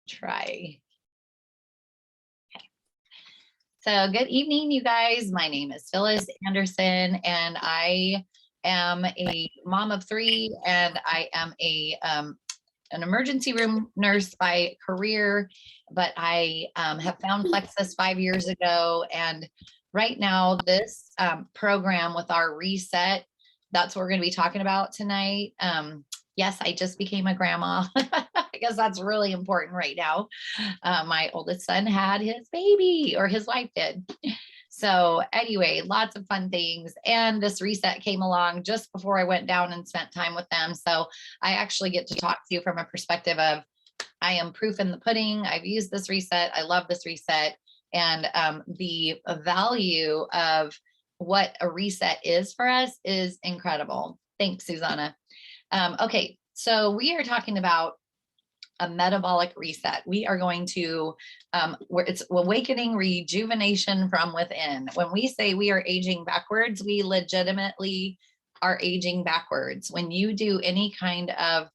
try. Okay. So good evening, you guys. My name is Phyllis Anderson, and I am a mom of 3, and I am an emergency room nurse by career, but I have found Plexus 5 years ago. And right now, this program with our reset, that's what we're going to be talking about tonight. Yes, I just became a grandma. I guess that's really important right now. My oldest son had his baby, or his wife did. So anyway, lots of fun things. And this reset came along just before I went down and spent time with them. So I actually get to talk to you from a perspective of, I am proof in the pudding. I've used this reset. I love this reset. And the value of what a reset is for us is incredible. Thanks, Susanna. Okay, so we are talking about a metabolic reset. We are going to, where it's awakening rejuvenation from within. When we say we are aging backwards, we legitimately are aging backwards. When you do any kind of,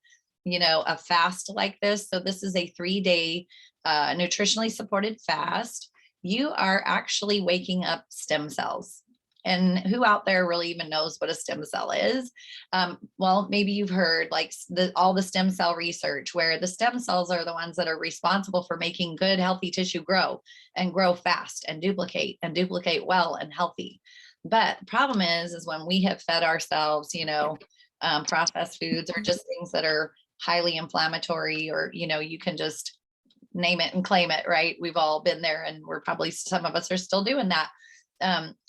a fast like this, so this is a 3-day nutritionally supported fast, you are actually waking up stem cells. And who out there really even knows what a stem cell is? Well, maybe you've heard like all the stem cell research, where the stem cells are the ones that are responsible for making good, healthy tissue grow and grow fast and duplicate well and healthy. But the problem is when we have fed ourselves, processed foods or just things that are highly inflammatory, or, you can just name it and claim it, right? We've all been there, and some of us are still doing that.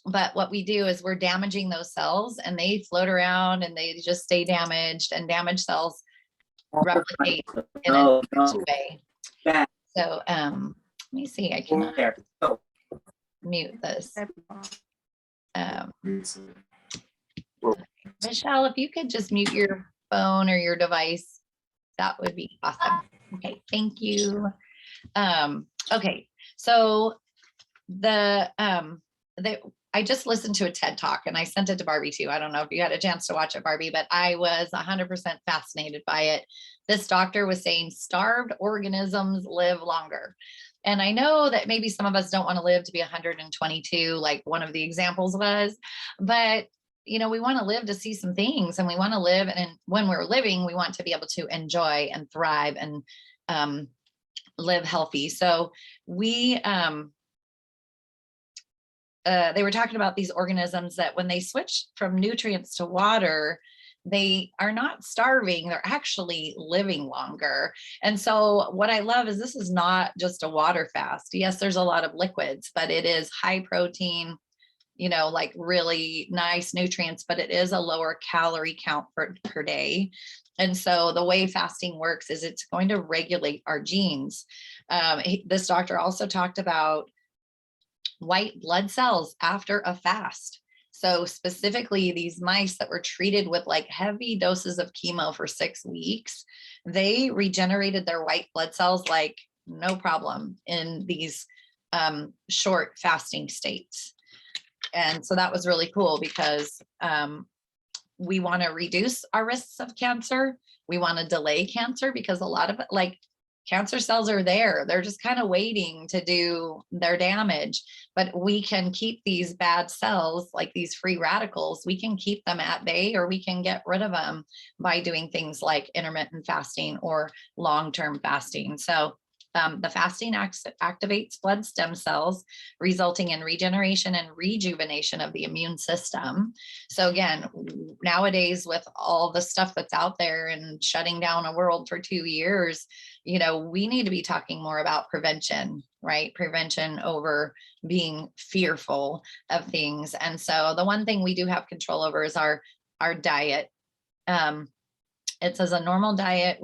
But what we do is we're damaging those cells, and they float around and they just stay damaged, and damaged cells replicate in a way. So let me see, I can mute this. Michelle, if you could just mute your phone or your device, that would be awesome. Okay, thank you. Okay, so I just listened to a TED talk, and I sent it to Barbie too. I don't know if you had a chance to watch it, Barbie, but I was 100% fascinated by it. This doctor was saying starved organisms live longer. And I know that maybe some of us don't want to live to be 122, like one of the examples was, but we want to live to see some things, and we want to live. And when we're living, we want to be able to enjoy and thrive and live healthy. So they were talking about these organisms that when they switch from nutrients to water, they are not starving, they're actually living longer. And so what I love is this is not just a water fast. Yes, there's a lot of liquids, but it is high protein, like really nice nutrients, but it is a lower calorie count per day. And so the way fasting works is it's going to regulate our genes. This doctor also talked about white blood cells after a fast. So specifically these mice that were treated with like heavy doses of chemo for 6 weeks, they regenerated their white blood cells like no problem in these short fasting states. And so that was really cool, because we want to reduce our risks of cancer. We want to delay cancer, because a lot of it, like cancer cells are there. They're just kind of waiting to do their damage, but we can keep these bad cells, like these free radicals, we can keep them at bay, or we can get rid of them by doing things like intermittent fasting or long-term fasting. So the fasting activates blood stem cells, resulting in regeneration and rejuvenation of the immune system. So again, nowadays with all the stuff that's out there and shutting down a world for 2 years, we need to be talking more about prevention, right? Prevention over being fearful of things. And so the one thing we do have control over is our diet. It says a normal diet,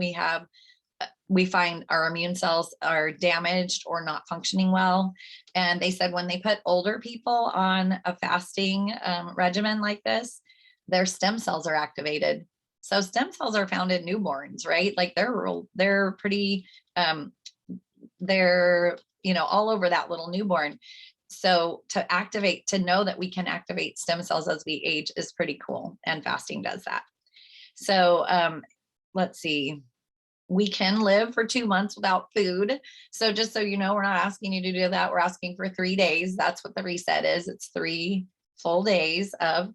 we find our immune cells are damaged or not functioning well. And they said when they put older people on a fasting regimen like this, their stem cells are activated. So stem cells are found in newborns, right? Like they're pretty, they're, all over that little newborn. So to know that we can activate stem cells as we age is pretty cool. And fasting does that. So let's see. we can live for 2 months without food. So just so you know, we're not asking you to do that. We're asking for 3 days. That's what the reset is. It's 3 full days of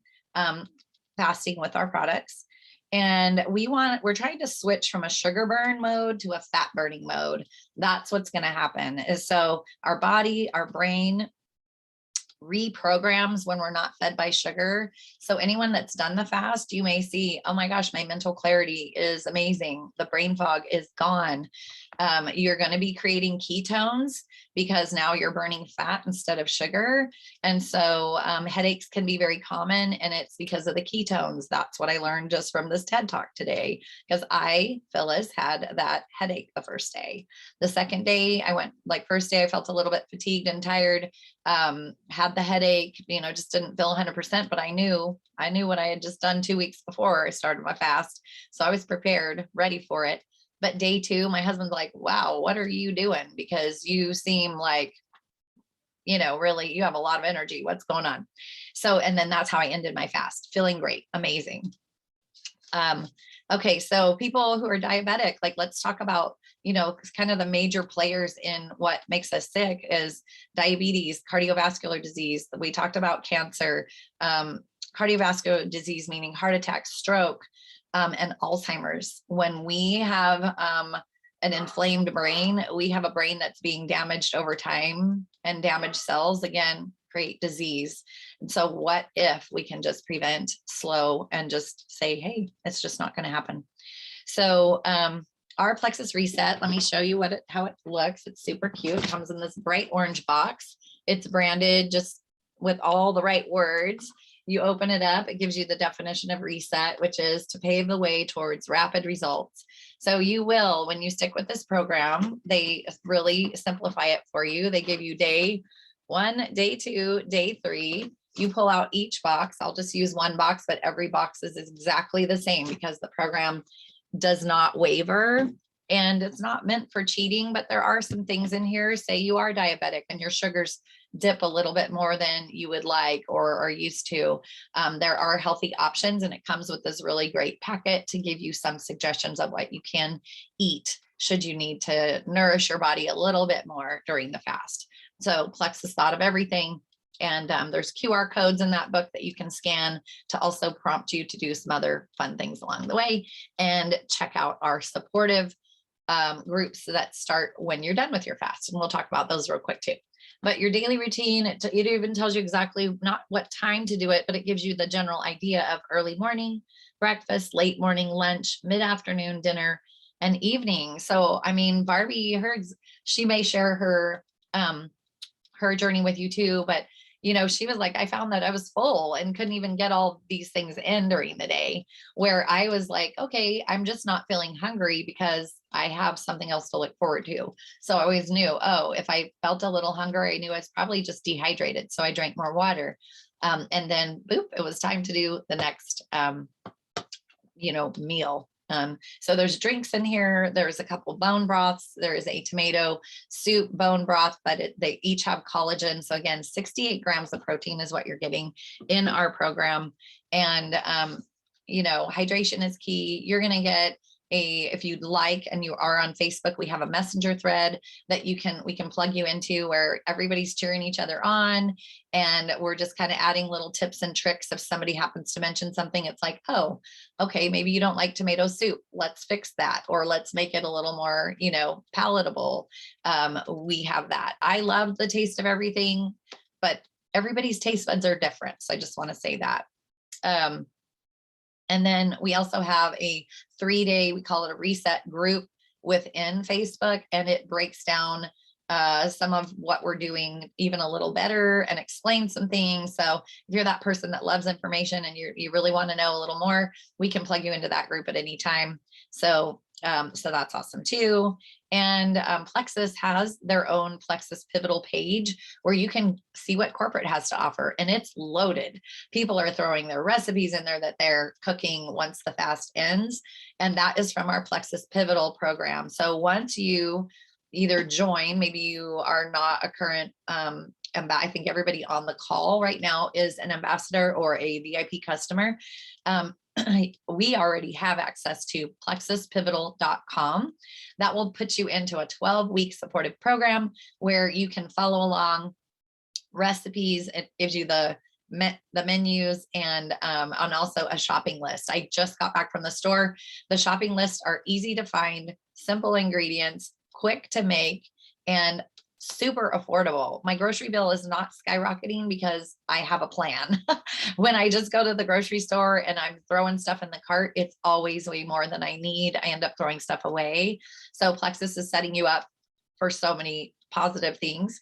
fasting with our products. And we're trying to switch from a sugar burn mode to a fat burning mode. That's what's going to happen is so our body, our brain reprograms when we're not fed by sugar. So anyone that's done the fast, you may see, oh my gosh, my mental clarity is amazing. The brain fog is gone. You're going to be creating ketones because now you're burning fat instead of sugar. And so headaches can be very common, and it's because of the ketones. That's what I learned just from this TED Talk today, because Phyllis, had that headache the first day. The second day first day I felt a little bit fatigued and tired, had the headache, just didn't feel 100%, but I knew what I had just done 2 weeks before I started my fast. So I was prepared, ready for it. But day 2, my husband's like, wow, what are you doing? Because you seem like, really, you have a lot of energy. What's going on? So, and then that's how I ended my fast, feeling great, amazing. Okay. So people who are diabetic, let's talk about, kind of the major players in what makes us sick is diabetes, cardiovascular disease. We talked about cancer, cardiovascular disease, meaning heart attack, stroke, and Alzheimer's. When we have an inflamed brain, we have a brain that's being damaged over time, and damaged cells, again, create disease. And so what if we can just prevent, slow, and just say, hey, it's just not going to happen. So our plexus reset, let me show you how it looks. It's super cute. It comes in this bright orange box. It's branded just with all the right words. You open it up, it gives you the definition of reset, which is to pave the way towards rapid results. So you will, when you stick with this program, they really simplify it for you. They give you day 1, day 2, day 3. You pull out each box. I'll just use one box, but every box is exactly the same because the program does not waver. And it's not meant for cheating, but there are some things in here. Say you are diabetic and your sugars dip a little bit more than you would like or are used to. There are healthy options, and it comes with this really great packet to give you some suggestions of what you can eat should you need to nourish your body a little bit more during the fast. So Plexus thought of everything. And there's QR codes in that book that you can scan to also prompt you to do some other fun things along the way, and check out our supportive groups that start when you're done with your fast. And we'll talk about those real quick too. But your daily routine, it even tells you exactly not what time to do it, but it gives you the general idea of early morning, breakfast, late morning, lunch, mid-afternoon, dinner, and evening. So, I mean, Barbie, she may share her journey with you too, but she was like, I found that I was full and couldn't even get all these things in during the day, where I was like, okay, I'm just not feeling hungry because I have something else to look forward to. So I always knew, if I felt a little hunger, I knew I was probably just dehydrated. So I drank more water. And then boop, it was time to do the next, meal. So there's drinks in here. There's a couple bone broths. There is a tomato soup bone broth, but they each have collagen. So again, 68 grams of protein is what you're getting in our program. And, hydration is key. You're going to get if you'd like, and you are on Facebook, we have a messenger thread that we can plug you into, where everybody's cheering each other on. And we're just kind of adding little tips and tricks. If somebody happens to mention something, it's like, oh, okay, maybe you don't like tomato soup. Let's fix that. Or let's make it a little more, palatable. We have that. I love the taste of everything, but everybody's taste buds are different. So I just want to say that. And then we also have a 3-day, we call it a reset group within Facebook, and it breaks down some of what we're doing even a little better and explain some things. So if you're that person that loves information and you really want to know a little more, we can plug you into that group at any time. So that's awesome too. And Plexus has their own Plexus Pivotal page where you can see what corporate has to offer, and it's loaded. People are throwing their recipes in there that they're cooking once the fast ends, and that is from our Plexus Pivotal program. So once you either join, maybe you are not a current I think everybody on the call right now is an ambassador or a VIP customer. we already have access to plexuspivotal.com. That will put you into a 12-week supportive program where you can follow along recipes. It gives you the menus and also a shopping list. I just got back from the store. The shopping lists are easy to find, simple ingredients, quick to make, and super affordable. My grocery bill is not skyrocketing because I have a plan. When I just go to the grocery store and I'm throwing stuff in the cart, it's always way more than I need. I end up throwing stuff away. So Plexus is setting you up for so many positive things.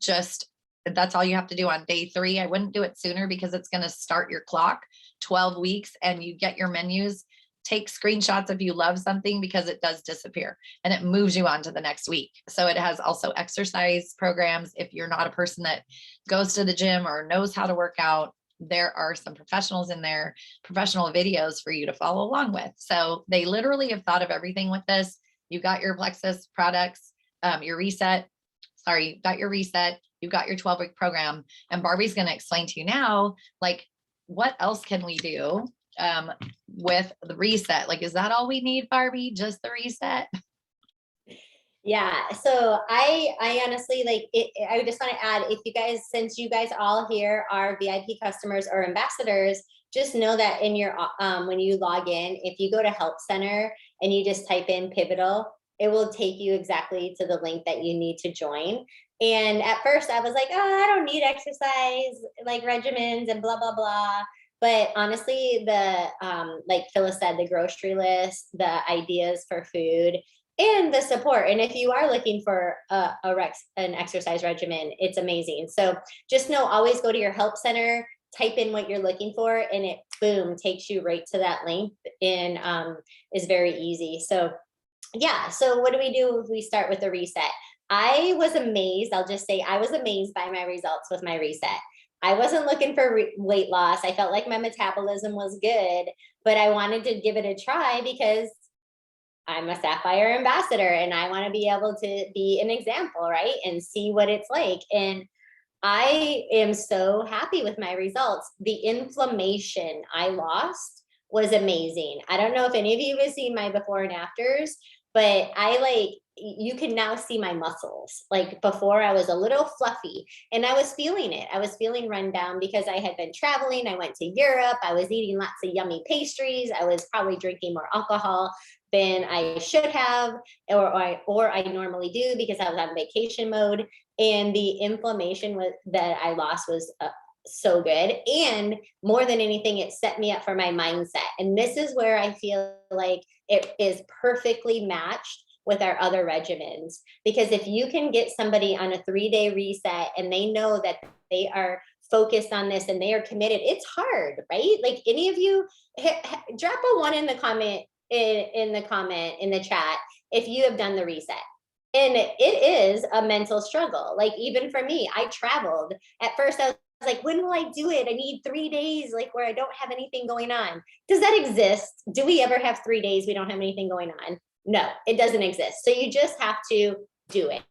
Just that's all you have to do on day 3. I wouldn't do it sooner because it's going to start your clock 12 weeks and you get your menus. Take screenshots if you love something because it does disappear and it moves you on to the next week. So it has also exercise programs. If you're not a person that goes to the gym or knows how to work out, there are some professionals in there, professional videos for you to follow along with. So they literally have thought of everything with this. You got your Plexus products, your reset. Sorry, got your reset. You've got your 12-week program. And Barbie's going to explain to you now, like, what else can we do with the reset? Like, is that all we need, Barbie? Just the reset? Yeah. So I honestly like it. I just want to add, if you guys, since you guys all here are VIP customers or ambassadors, just know that in your, when you log in, if you go to Help Center and you just type in Pivotal, it will take you exactly to the link that you need to join. And at first I was like, oh, I don't need exercise like regimens and blah, blah, blah. But honestly, the, like Phyllis said, the grocery list, the ideas for food, and the support. And if you are looking for an exercise regimen, it's amazing. So just know, always go to your Help Center, type in what you're looking for, and it, boom, takes you right to that link, and is very easy. So yeah, so what do? We start with the reset. I was amazed. I'll just say I was amazed by my results with my reset. I wasn't looking for weight loss. I felt like my metabolism was good, but I wanted to give it a try because I'm a Sapphire ambassador and I want to be able to be an example, right? And see what it's like. And I am so happy with my results. The inflammation I lost was amazing. I don't know if any of you have seen my before and afters, but you can now see my muscles. Like before, I was a little fluffy and I was feeling it. I was feeling run down because I had been traveling. I went to Europe. I was eating lots of yummy pastries. I was probably drinking more alcohol than I should have, or I normally do because I was on vacation mode. And the inflammation that I lost was so good. And more than anything, it set me up for my mindset. And this is where I feel like it is perfectly matched with our other regimens. Because if you can get somebody on a 3-day reset and they know that they are focused on this and they are committed, it's hard, right? Like, any of you, drop a 1 in the comment, in the chat if you have done the reset. And it is a mental struggle. Like, even for me, I traveled. At first I was like, when will I do it? I need 3 days, like, where I don't have anything going on. Does that exist? Do we ever have 3 days we don't have anything going on? No, it doesn't exist. So you just have to do it.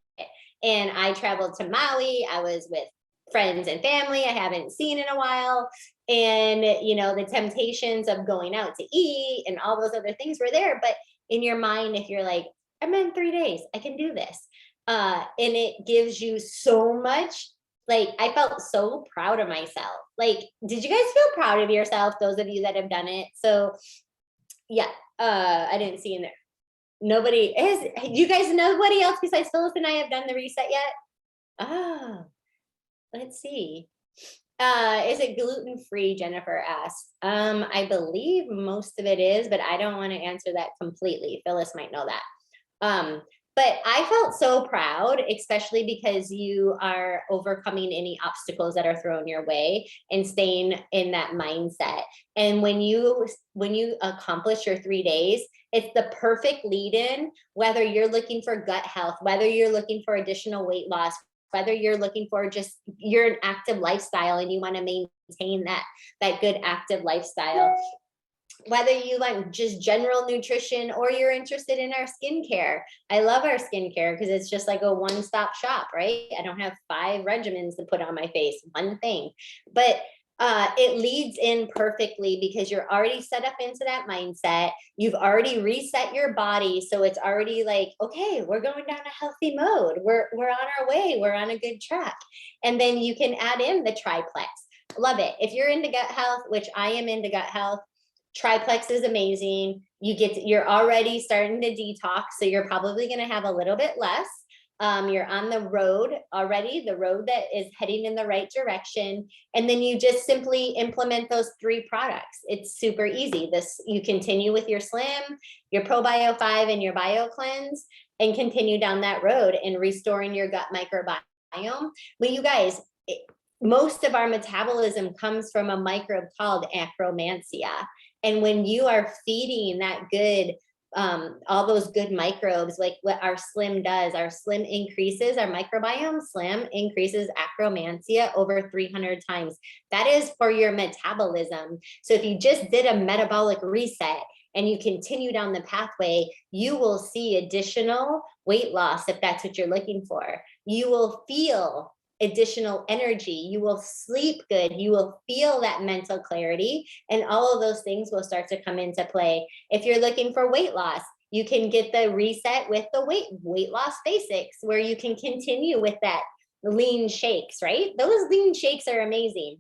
And I traveled to Maui. I was with friends and family I haven't seen in a while. And, the temptations of going out to eat and all those other things were there. But in your mind, if you're like, I'm in 3 days, I can do this. And it gives you so much. Like, I felt so proud of myself. Like, did you guys feel proud of yourself? Those of you that have done it. So yeah, I didn't see in there. Nobody is, you guys, nobody else besides Phyllis and I have done the reset yet? Ah, let's see. Is it gluten-free? Jennifer asks. I believe most of it is, but I don't want to answer that completely. Phyllis might know that. But I felt so proud, especially because you are overcoming any obstacles that are thrown your way and staying in that mindset. And when you accomplish your 3 days, it's the perfect lead-in, whether you're looking for gut health, whether you're looking for additional weight loss, whether you're looking for you're an active lifestyle and you want to maintain that good active lifestyle, whether you like just general nutrition or you're interested in our skincare. I love our skincare because it's just like a one-stop shop, right? I don't have 5 regimens to put on my face, one thing. But It leads in perfectly because you're already set up into that mindset. You've already reset your body. So it's already like, okay, we're going down a healthy mode. We're on our way. We're on a good track. And then you can add in the triplex. Love it. If you're into gut health, which I am into gut health, triplex is amazing. You're already starting to detox. So you're probably going to have a little bit less. You're on the road already, the road that is heading in the right direction. And then you just simply implement those 3 products. It's super easy. You continue with your Slim, your ProBio 5, and your Bio Cleanse, and continue down that road and restoring your gut microbiome. But you guys, most of our metabolism comes from a microbe called Akkermansia. And when you are feeding that good, all those good microbes, like what our Slim does, our Slim increases, our microbiome Slim increases Akkermansia over 300 times. That is for your metabolism. So if you just did a metabolic reset and you continue down the pathway, you will see additional weight loss if that's what you're looking for. You will feel additional energy, you will sleep good, you will feel that mental clarity, and all of those things will start to come into play. If you're looking for weight loss, you can get the reset with the weight loss basics, where you can continue with that lean shakes, right? Those lean shakes are amazing.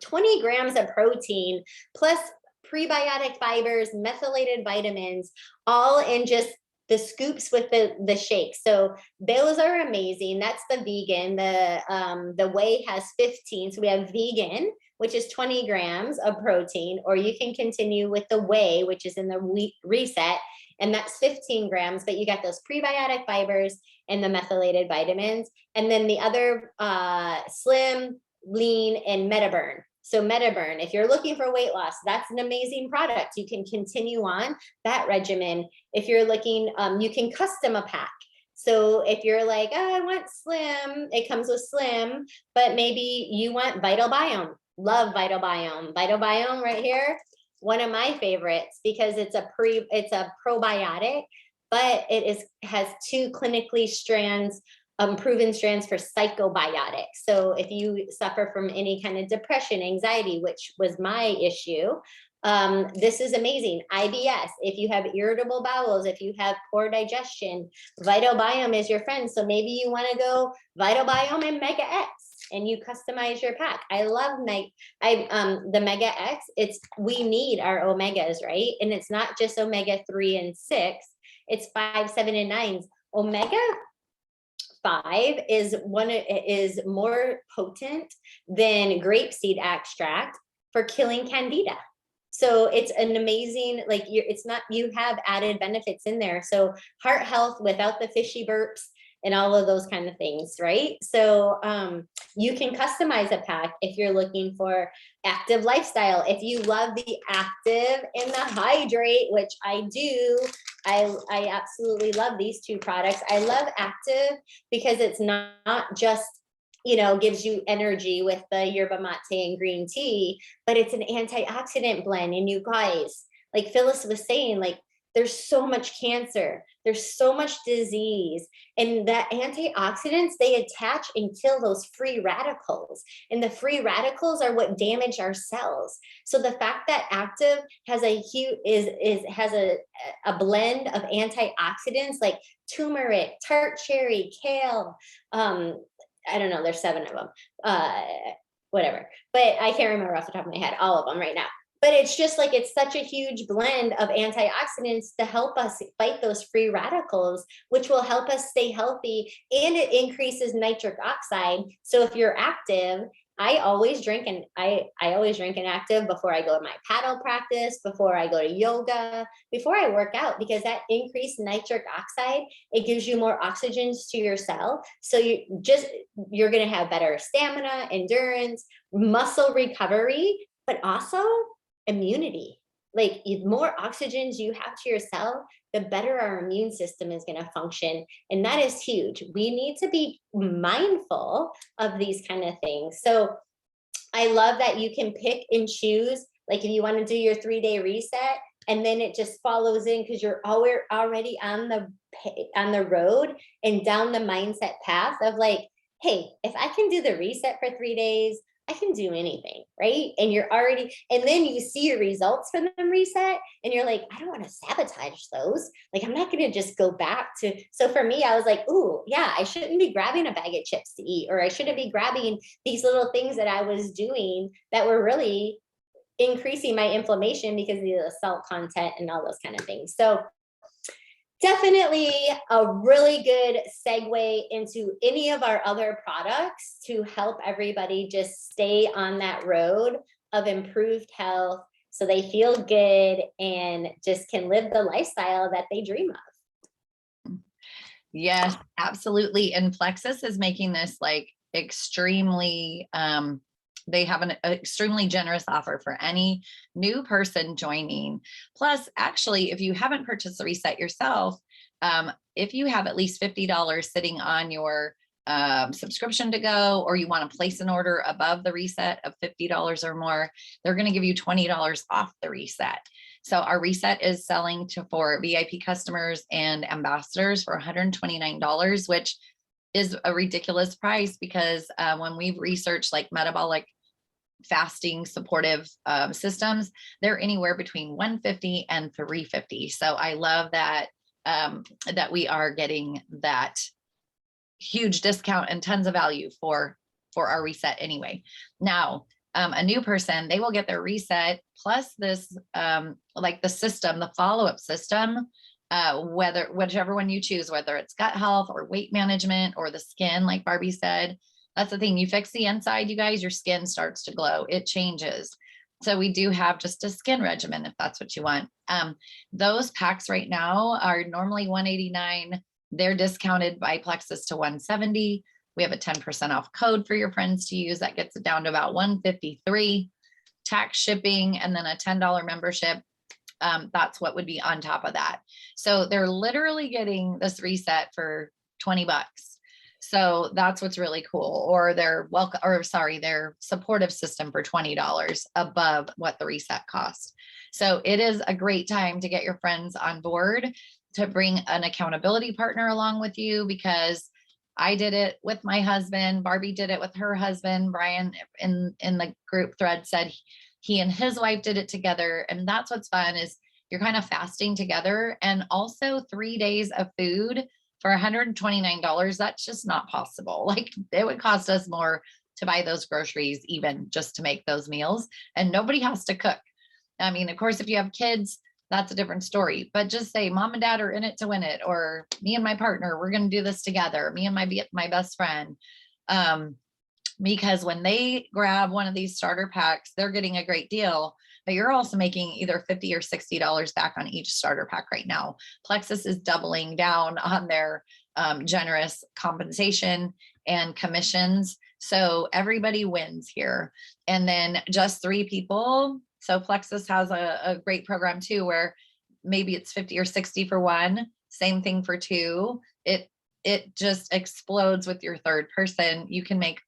20 grams of protein plus prebiotic fibers, methylated vitamins, all in just the scoops with the shakes. So those are amazing. That's the vegan. The whey has 15. So we have vegan, which is 20 grams of protein, or you can continue with the whey, which is in the wheat reset, and that's 15 grams, but you got those prebiotic fibers and the methylated vitamins. And then the other Slim, Lean, and Metaburn. So Metaburn, if you're looking for weight loss, that's an amazing product. You can continue on that regimen. If you're looking, you can custom a pack. So if you're like, oh, I want Slim, it comes with Slim, but maybe you want Vital Biome. Love Vital Biome. Vital Biome right here, one of my favorites, because it's a probiotic, but has 2 clinically proven strands for psychobiotics. So if you suffer from any kind of depression, anxiety, which was my issue, this is amazing. IBS, if you have irritable bowels, if you have poor digestion, Vital Biome is your friend. So maybe you want to go Vital Biome and Mega X, and you customize your pack. I love the Mega X. We need our omegas, right? And it's not just omega 3 and 6. It's 5, 7, and 9s. Omega 5 is more potent than grapeseed extract for killing candida. So it's an amazing, you have added benefits in there. So heart health without the fishy burps and all of those kind of things, right? So you can customize a pack if you're looking for active lifestyle. If you love the active and the hydrate, which I do, I absolutely love these 2 products. I love active because it's not just, gives you energy with the yerba mate and green tea, but it's an antioxidant blend. And you guys, like Phyllis was saying, there's so much cancer, there's so much disease, and that antioxidants, they attach and kill those free radicals, and the free radicals are what damage our cells. So the fact that active has a blend of antioxidants like turmeric, tart cherry, kale, I don't know, there's 7 of them, whatever, but I can't remember off the top of my head all of them right now. But it's just it's such a huge blend of antioxidants to help us fight those free radicals, which will help us stay healthy, and it increases nitric oxide. So if you're active, I always drink an active before I go to my paddle practice, before I go to yoga, before I work out, because that increased nitric oxide, it gives you more oxygens to your cell. So you're going to have better stamina, endurance, muscle recovery, but also immunity. The more oxygens you have to your cell, the better our immune system is going to function. And that is huge. We need to be mindful of these kind of things. So I love that you can pick and choose, if you want to do your 3-day reset, and then it just follows in because you're already on the road and down the mindset path of hey, if I can do the reset for 3 days, I I can do anything, right? And you're already, and then you see your results from them reset, and you're like, I don't want to sabotage those. Like, I'm not going to just go back to. So for me, I was like, ooh, yeah, I shouldn't be grabbing a bag of chips to eat, or I shouldn't be grabbing these little things that I was doing that were really increasing my inflammation because of the salt content and all those kind of things. So definitely a really good segue into any of our other products to help everybody just stay on that road of improved health so they feel good and just can live the lifestyle that they dream of. Yes, absolutely. And Plexus is making this like extremely, they have an extremely generous offer for any new person joining. Plus, actually, if you haven't purchased the reset yourself, if you have at least $50 sitting on your subscription to go, or you want to place an order above the reset of $50 or more, they're going to give you $20 off the reset. So our reset is selling for VIP customers and ambassadors for $129, which is a ridiculous price because when we've researched like metabolic fasting supportive systems, they're anywhere between $150 and $350. So I love that that we are getting that huge discount and tons of value for our reset anyway. Now, a new person, they will get their reset plus this like the system, the follow-up system, whichever one you choose, whether it's gut health or weight management or the skin, like Barbie said. That's the thing. You fix the inside, you guys, your skin starts to glow. It changes. So we do have just a skin regimen if that's what you want. Those packs right now are normally $189. They're discounted by Plexus to $170. We have a 10% off code for your friends to use. That gets it down to about $153. Tax shipping and then a $10 membership. That's what would be on top of that. So they're literally getting this reset for $20. So that's what's really cool. Or their their supportive system for $20 above what the reset costs. So it is a great time to get your friends on board, to bring an accountability partner along with you, because I did it with my husband. Barbie did it with her husband. Brian in the group thread said he and his wife did it together. And that's what's fun, is you're kind of fasting together, and also 3 days of food for $129. That's just not possible. Like, it would cost us more to buy those groceries, even just to make those meals, and nobody has to cook. I mean, of course, if you have kids, that's a different story, but just say mom and dad are in it to win it, or me and my partner, we're going to do this together, me and my best friend. Because when they grab one of these starter packs, they're getting a great deal, but you're also making either $50 or $60 back on each starter pack right now. Plexus is doubling down on their generous compensation and commissions. So everybody wins here. And then just 3 people. So Plexus has a great program too, where maybe it's 50 or 60 for one, same thing for 2. It just explodes with your third person. You can make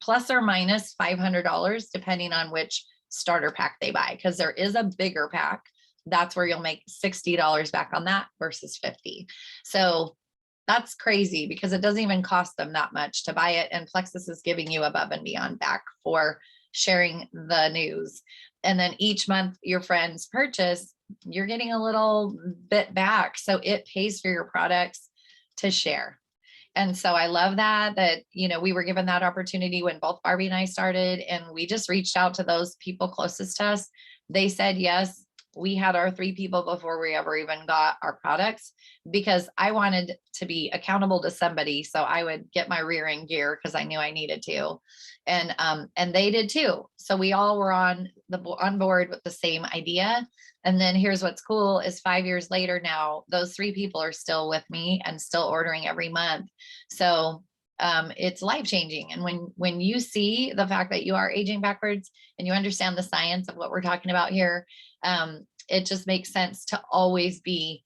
plus or minus $500 depending on which starter pack they buy, because there is a bigger pack. That's where you'll make $60 back on that versus 50. So that's crazy, because it doesn't even cost them that much to buy it. And Plexus is giving you above and beyond back for sharing the news. And then each month your friends purchase, you're getting a little bit back. So it pays for your products to share. And so I love that, we were given that opportunity when both Barbie and I started, and we just reached out to those people closest to us. They said yes. We had our 3 people before we ever even got our products, because I wanted to be accountable to somebody. So I would get my rear end gear because I knew I needed to. And they did too. So we all were on board with the same idea. And then here's what's cool is 5 years later now, those 3 people are still with me and still ordering every month. So it's life-changing. And when you see the fact that you are aging backwards and you understand the science of what we're talking about here, it just makes sense to always be,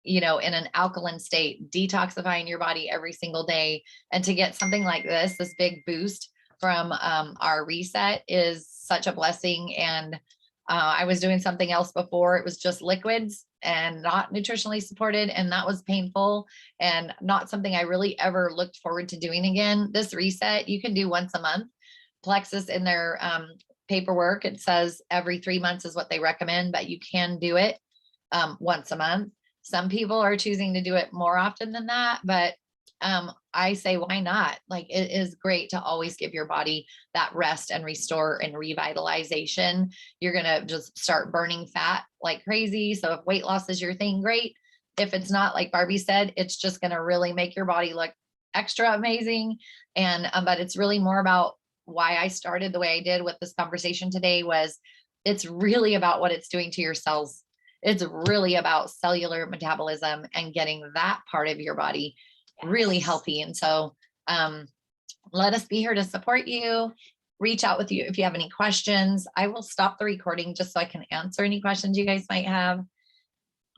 in an alkaline state, detoxifying your body every single day. And to get something like this big boost from our reset is such a blessing. And I was doing something else before. It was just liquids and not nutritionally supported. And that was painful and not something I really ever looked forward to doing again. This reset you can do once a month, plexus in their paperwork. It says every 3 months is what they recommend, but you can do it once a month. Some people are choosing to do it more often than that, but I say, why not? Like, it is great to always give your body that rest and restore and revitalization. You're going to just start burning fat like crazy. So if weight loss is your thing, great. If it's not, like Barbie said, it's just going to really make your body look extra amazing. And, but it's really more about why I started the way I did with this conversation today was it's really about what it's doing to your cells. It's really about cellular metabolism and getting that part of your body really healthy. And so let us be here to support you. Reach out with you if you have any questions. I will stop the recording just so I can answer any questions you guys might have.